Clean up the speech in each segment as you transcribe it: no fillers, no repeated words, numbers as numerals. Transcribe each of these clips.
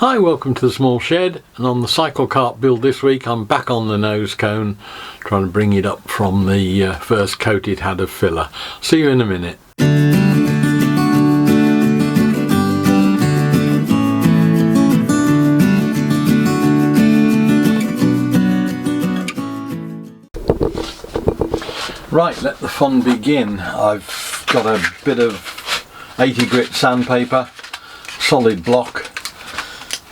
Hi, welcome to the small shed, and on the Cyclekart build this week I'm back on the nose cone trying to bring it up from the first coat it had of filler. See you in a minute. Right, let the fun begin. I've got a bit of 80 grit sandpaper, solid block.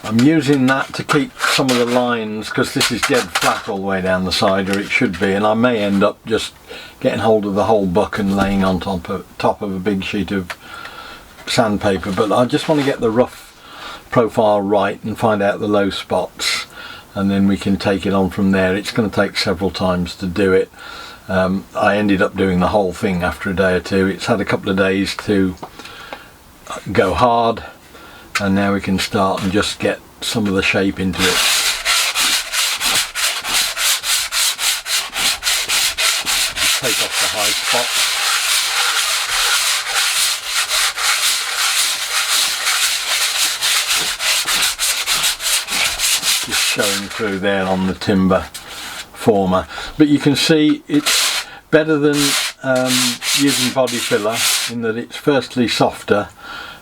I'm using that to keep some of the lines, because this is dead flat all the way down the side, or it should be, and I may end up just getting hold of the whole buck and laying on top of a big sheet of sandpaper, but I just want to get the rough profile right and find out the low spots, and then we can take it on from there. It's going to take several times to do it. I ended up doing the whole thing after a day or two. It's had a couple of days to go hard, and now we can start and just get some of the shape into it. Take off the high spots. Just showing through there on the timber former. But you can see it's better than using body filler in that it's firstly softer,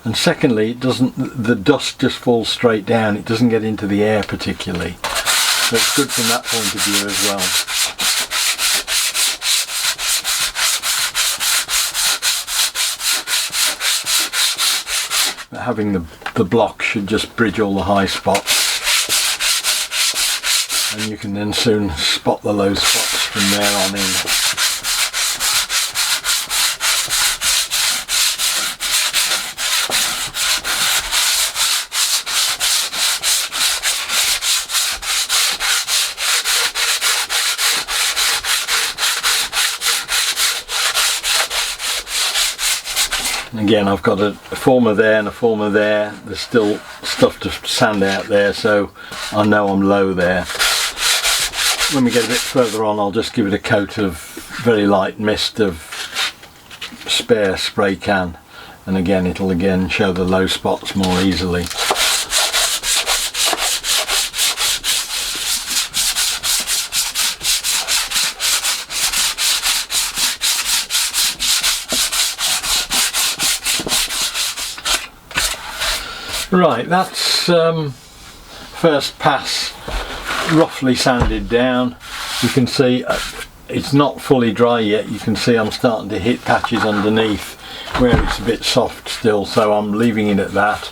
and secondly the dust just falls straight down. It doesn't get into the air particularly, so it's good from that point of view as well. But having the block should just bridge all the high spots, and you can then soon spot the low spots from there on in. Again, I've got a former there and a former there. There's still stuff to sand out there, so I know I'm low there. When we get a bit further on, I'll just give it a coat of very light mist of spare spray can, and again it'll show the low spots more easily. Right, that's first pass roughly sanded down. You can see it's not fully dry yet. You can see I'm starting to hit patches underneath where it's a bit soft still, so I'm leaving it at that.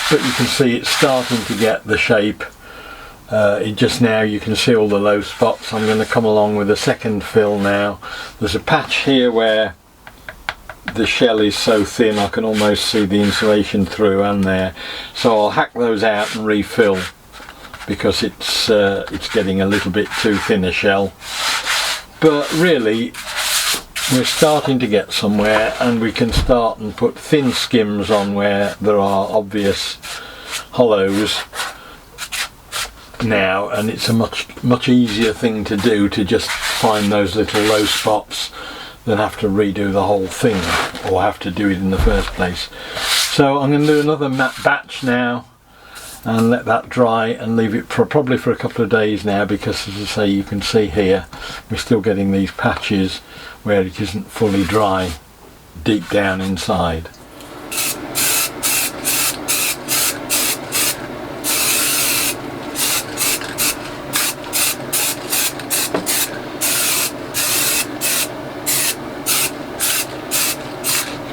But you can see it's starting to get the shape. It just now you can see all the low spots. I'm going to come along with a second fill now. There's a patch here where the shell is so thin I can almost see the insulation through and there, so I'll hack those out and refill, because it's getting a little bit too thin a shell. But really we're starting to get somewhere, and we can start and put thin skims on where there are obvious hollows now, and it's a much easier thing to do to just find those little low spots than have to redo the whole thing, or have to do it in the first place. So I'm going to do another batch now and let that dry and leave it probably for a couple of days now, because as I say, you can see here we're still getting these patches where it isn't fully dry deep down inside.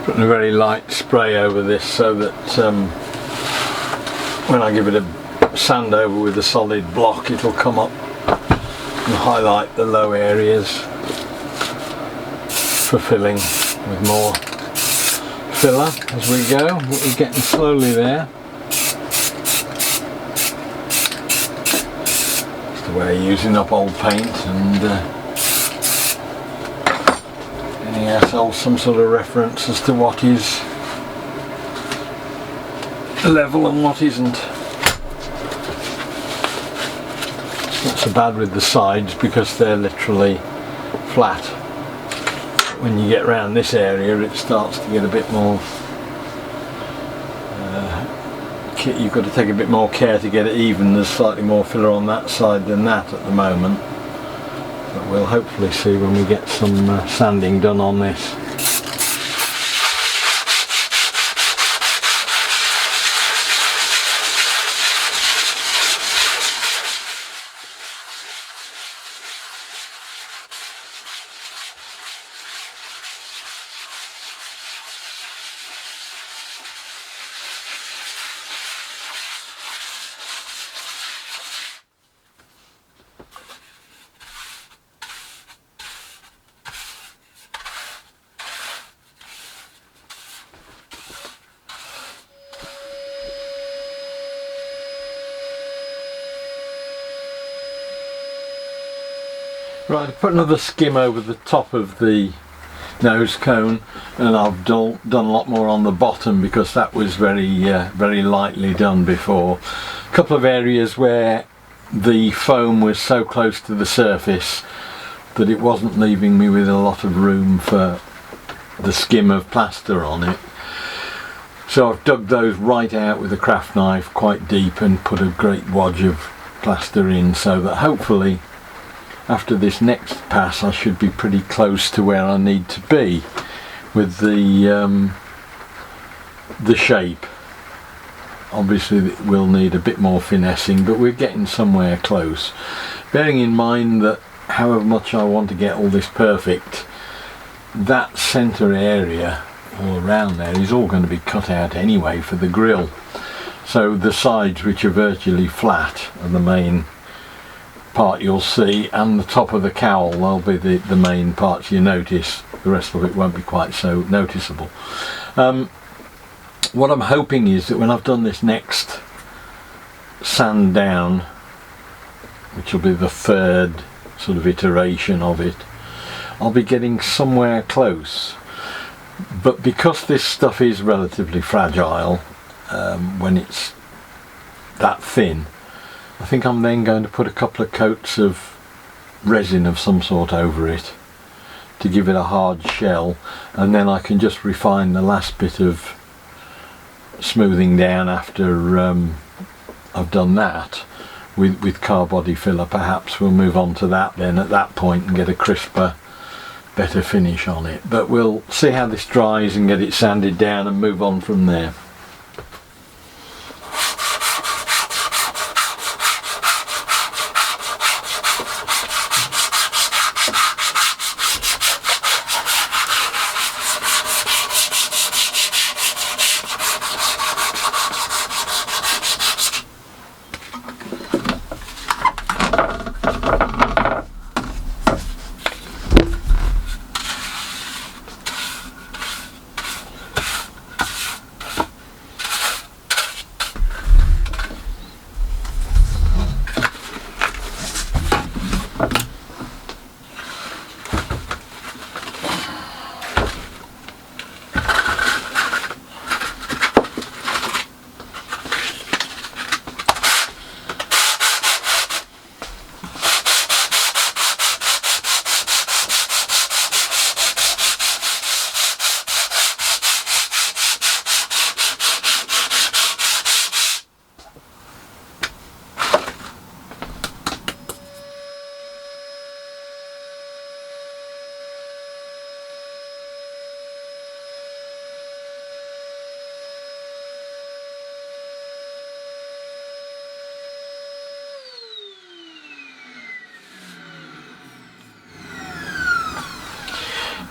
Putting a very light spray over this so that when I give it a sand over with a solid block, it'll come up and highlight the low areas for filling with more filler as we go. We're getting slowly there. It's the way of using up old paint and ourselves some sort of reference as to what is level and what isn't. It's not so bad with the sides because they're literally flat. When you get around this area, it starts to get a bit more you've got to take a bit more care to get it even. There's slightly more filler on that side than that at the moment, but we'll hopefully see when we get some sanding done on this. Right, I've put another skim over the top of the nose cone, and I've done a lot more on the bottom because that was very lightly done before. A couple of areas where the foam was so close to the surface that it wasn't leaving me with a lot of room for the skim of plaster on it. So I've dug those right out with a craft knife quite deep and put a great wodge of plaster in, so that hopefully after this next pass I should be pretty close to where I need to be with the shape. Obviously we'll need a bit more finessing, but we're getting somewhere close. Bearing in mind that however much I want to get all this perfect, that centre area all around there is all going to be cut out anyway for the grill. So the sides, which are virtually flat, are the main part you'll see, and the top of the cowl, they'll be the main parts you notice. The rest of it won't be quite so noticeable. What I'm hoping is that when I've done this next sand down, which will be the third sort of iteration of it, I'll be getting somewhere close. But because this stuff is relatively fragile when it's that thin, I think I'm then going to put a couple of coats of resin of some sort over it to give it a hard shell, and then I can just refine the last bit of smoothing down after I've done that with car body filler. Perhaps we'll move on to that then at that point and get a crisper, better finish on it. But we'll see how this dries and get it sanded down and move on from there.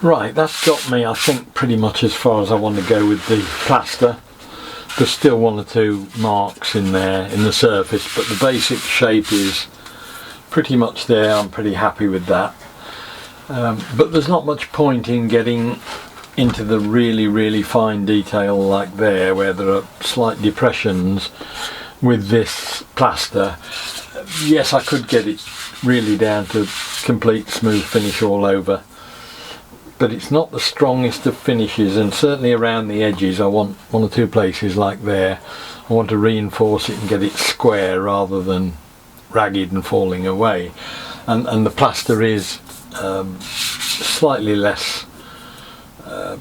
Right, that's got me, I think, pretty much as far as I want to go with the plaster. There's still one or two marks in there in the surface, but the basic shape is pretty much there. I'm pretty happy with that. But there's not much point in getting into the really fine detail like there, where there are slight depressions with this plaster. Yes, I could get it really down to complete smooth finish all over, but it's not the strongest of finishes, and certainly around the edges I want one or two places like there, I want to reinforce it and get it square rather than ragged and falling away. And the plaster is slightly less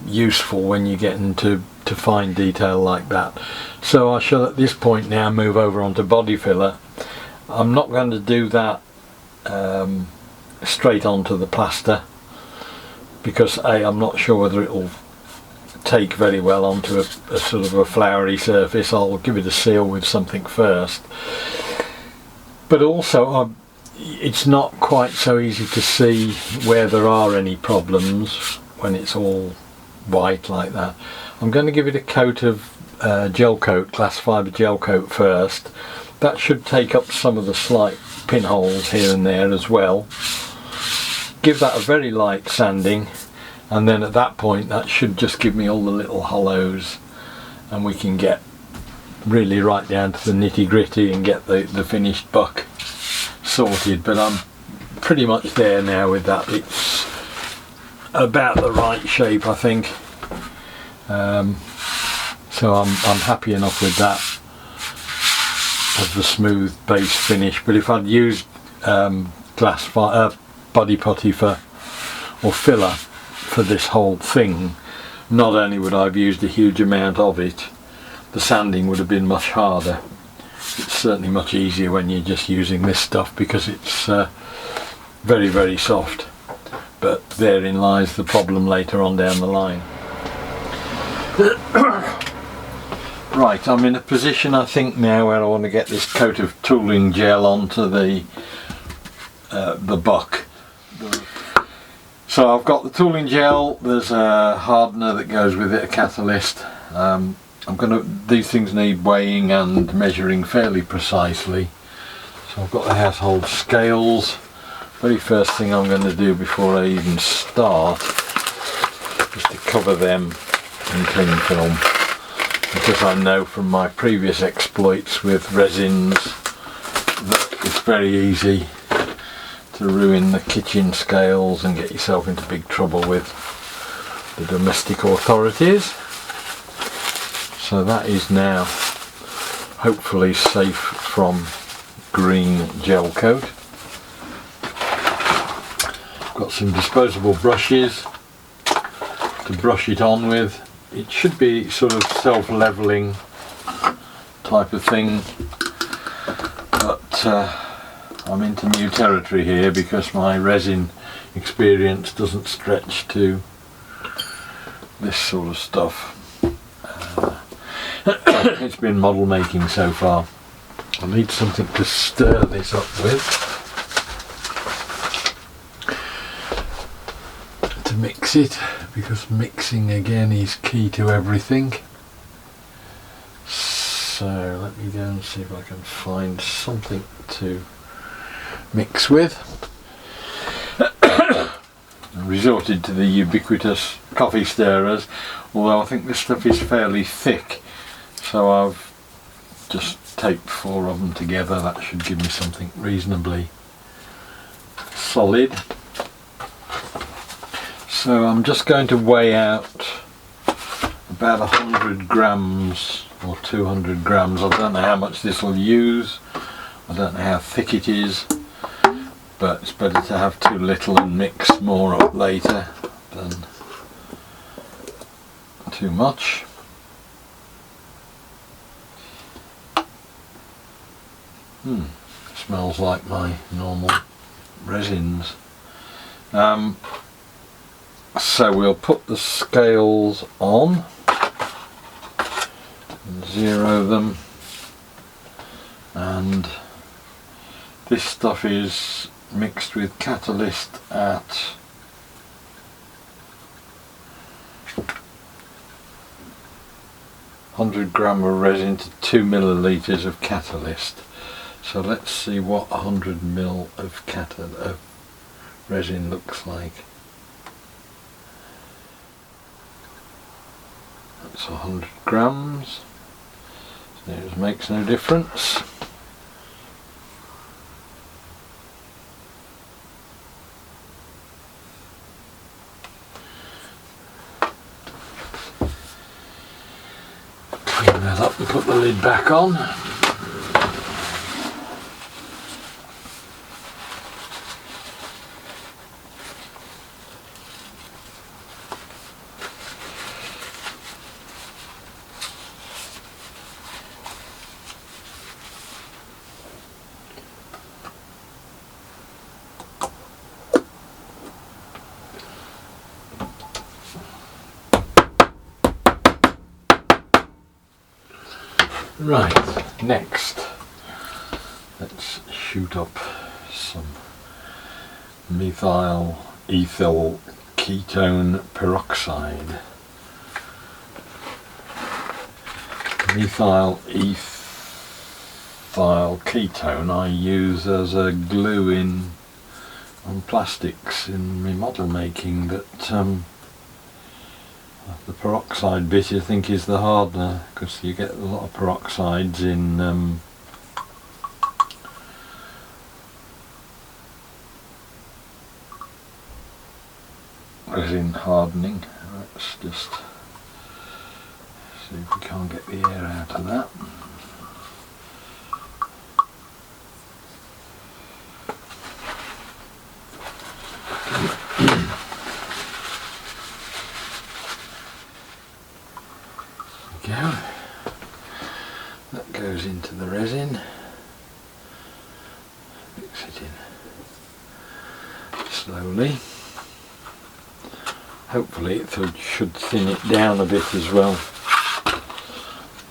useful when you get into fine detail like that. So I shall at this point now move over onto body filler. I'm not going to do that straight onto the plaster because I'm not sure whether it will take very well onto a sort of a floury surface. I'll give it a seal with something first. But also it's not quite so easy to see where there are any problems when it's all white like that. I'm going to give it a coat of gel coat, glass fibre gel coat first. That should take up some of the slight pinholes here and there as well. Give that a very light sanding, and then at that point that should just give me all the little hollows, and we can get really right down to the nitty gritty and get the finished buck sorted. But I'm pretty much there now with that. It's about the right shape, I think. So I'm happy enough with that as the smooth base finish. But if I'd used body putty or filler for this whole thing, not only would I have used a huge amount of it, the sanding would have been much harder. It's certainly much easier when you're just using this stuff because it's very, very soft. But therein lies the problem later on down the line. Right, I'm in a position I think now where I want to get this coat of tooling gel onto the buck. So I've got the tooling gel, there's a hardener that goes with it, a catalyst. These things need weighing and measuring fairly precisely. So I've got the household scales. Very first thing I'm going to do before I even start is to cover them in cling film, because I know from my previous exploits with resins that it's very easy to ruin the kitchen scales and get yourself into big trouble with the domestic authorities. So that is now hopefully safe from green gel coat. Got some disposable brushes to brush it on with. It should be sort of self-leveling type of thing, but I'm into new territory here because my resin experience doesn't stretch to this sort of stuff. It's been model making so far. I need something to stir this up with to mix it, because mixing again is key to everything. So let me go and see if I can find something to mix with. I resorted to the ubiquitous coffee stirrers, although I think this stuff is fairly thick, so I've just taped 4 of them together. That should give me something reasonably solid. So I'm just going to weigh out about 100 grams or 200 grams. I don't know how much this will use, I don't know how thick it is, but it's better to have too little and mix more up later than too much. Smells like my normal resins. So we'll put the scales on and zero them, and this stuff is mixed with catalyst at 100 gram of resin to 2 millilitres of catalyst. So let's see what 100 ml of resin looks like. That's 100 grams. So it makes no difference. Clean that up and put the lid back on. Right, next let's shoot up some methyl ethyl ketone peroxide. Methyl ethyl ketone I use as a glue on plastics in my model making, but the peroxide bit I think is the hardener, because you get a lot of peroxides in resin hardening. Let's just see if we can't get the air out of that. Go. That goes into the resin. Mix it in slowly. Hopefully it should thin it down a bit as well.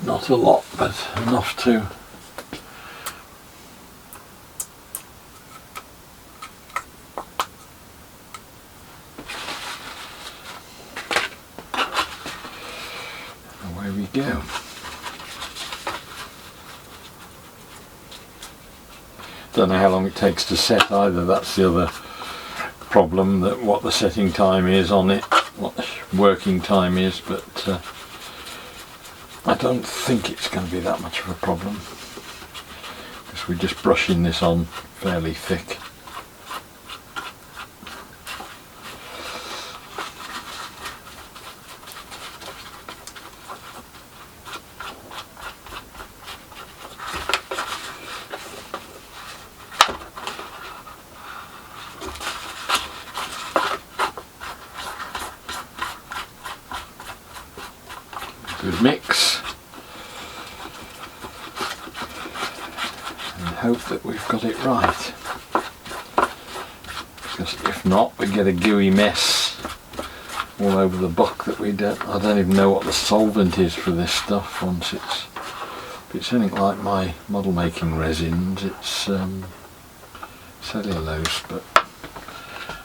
Not a lot, but enough to away we go. Don't know how long it takes to set either. That's the other problem, that what the setting time is on it, what the working time is, but I don't think it's going to be that much of a problem, because we're just brushing this on fairly thick. Good mix, and hope that we've got it right, because if not we get a gooey mess all over the book that I don't even know what the solvent is for this stuff. Once if it's anything like my model making resins, it's cellulose, but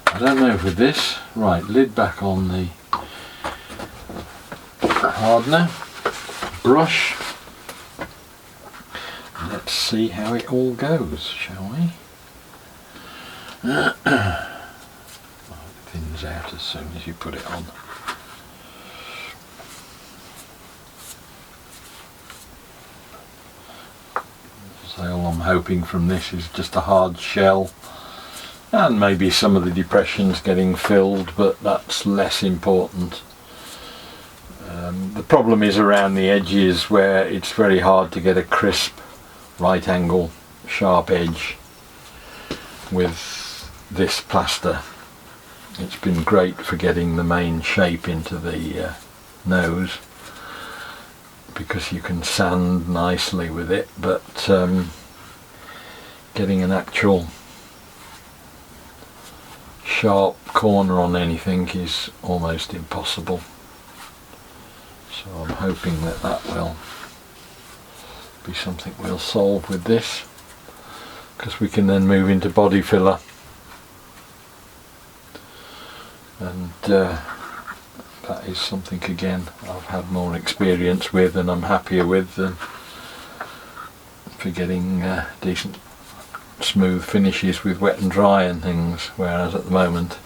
I don't know with this. Right, lid back on the hardener, brush, and let's see how it all goes, shall we? It thins out as soon as you put it on. So all I'm hoping from this is just a hard shell, and maybe some of the depressions getting filled, but that's less important. The problem is around the edges, where it's very hard to get a crisp right angle sharp edge with this plaster. It's been great for getting the main shape into the nose, because you can sand nicely with it, but getting an actual sharp corner on anything is almost impossible. So I'm hoping that will be something we'll solve with this, because we can then move into body filler, and that is something again I've had more experience with and I'm happier with than for getting decent smooth finishes with wet and dry and things, whereas at the moment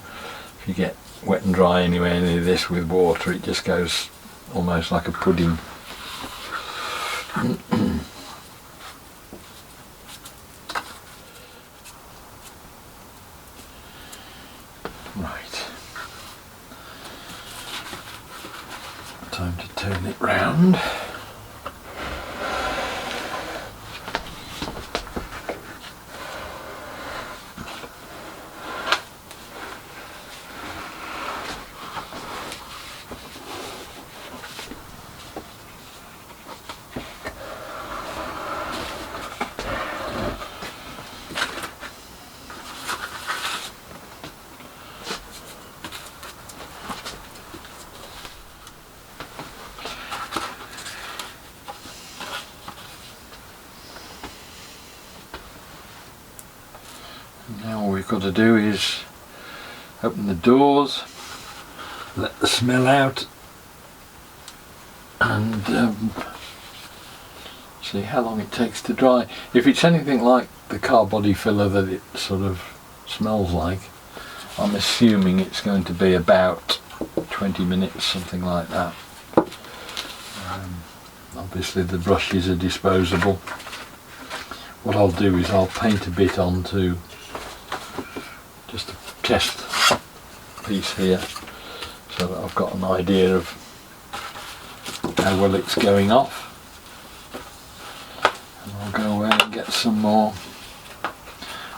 if you get wet and dry anywhere near this with water, it just goes almost like a pudding. Right, time to turn it round. Now all we've got to do is open the doors, let the smell out, and see how long it takes to dry. If it's anything like the car body filler that it sort of smells like, I'm assuming it's going to be about 20 minutes, something like that. Obviously the brushes are disposable. What I'll do is I'll paint a bit onto just a test piece here, so that I've got an idea of how well it's going off. And I'll go away and get some more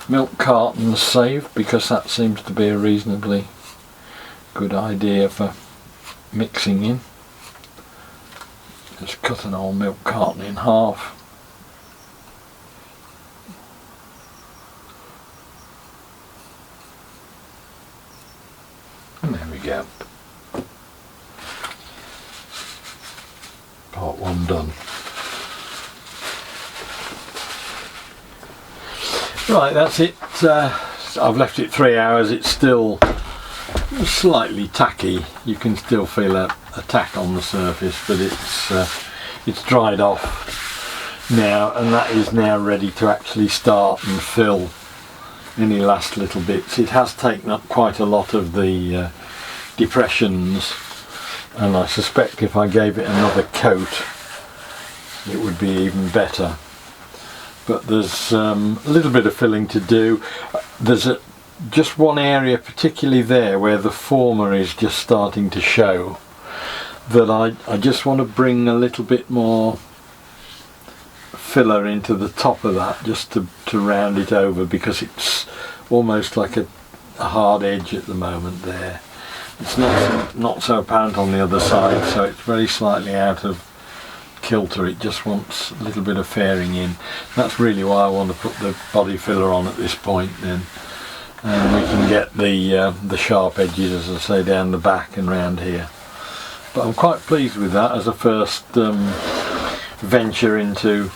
milk cartons saved, because that seems to be a reasonably good idea for mixing in. Just cut an old milk carton in half. And there we go. Part one done. Right, that's it. I've left it 3 hours. It's still slightly tacky. You can still feel a tack on the surface, but it's dried off now, and that is now ready to actually start and fill any last little bits. It has taken up quite a lot of the depressions, and I suspect if I gave it another coat it would be even better. But there's a little bit of filling to do. There's just one area, particularly there where the former is just starting to show, that I just want to bring a little bit more filler into the top of that, just to round it over, because it's almost like a hard edge at the moment there. It's not so apparent on the other side, so it's very slightly out of kilter. It just wants a little bit of fairing in. That's really why I want to put the body filler on at this point then, and we can get the sharp edges, as I say, down the back and round here. But I'm quite pleased with that as a first venture into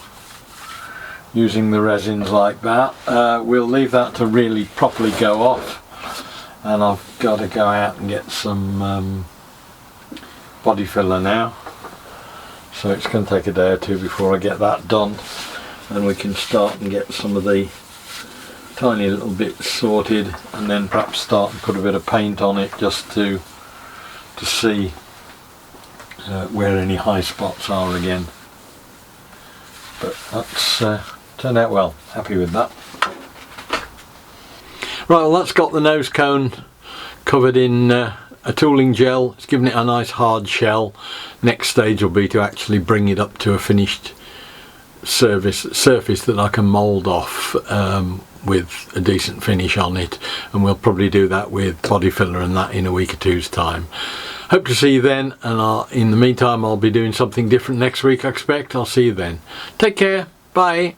using the resins like that. We'll leave that to really properly go off, and I've got to go out and get some body filler now, so it's going to take a day or two before I get that done, and we can start and get some of the tiny little bits sorted, and then perhaps start and put a bit of paint on it just to see where any high spots are again. But that's turned out well. Happy with that. Right, well, that's got the nose cone covered in a tooling gel. It's given it a nice hard shell. Next stage will be to actually bring it up to a finished surface that I can mould off with a decent finish on it, and we'll probably do that with body filler and that in a week or two's time. Hope to see you then, and in the meantime I'll be doing something different next week, I expect. I'll see you then. Take care. Bye.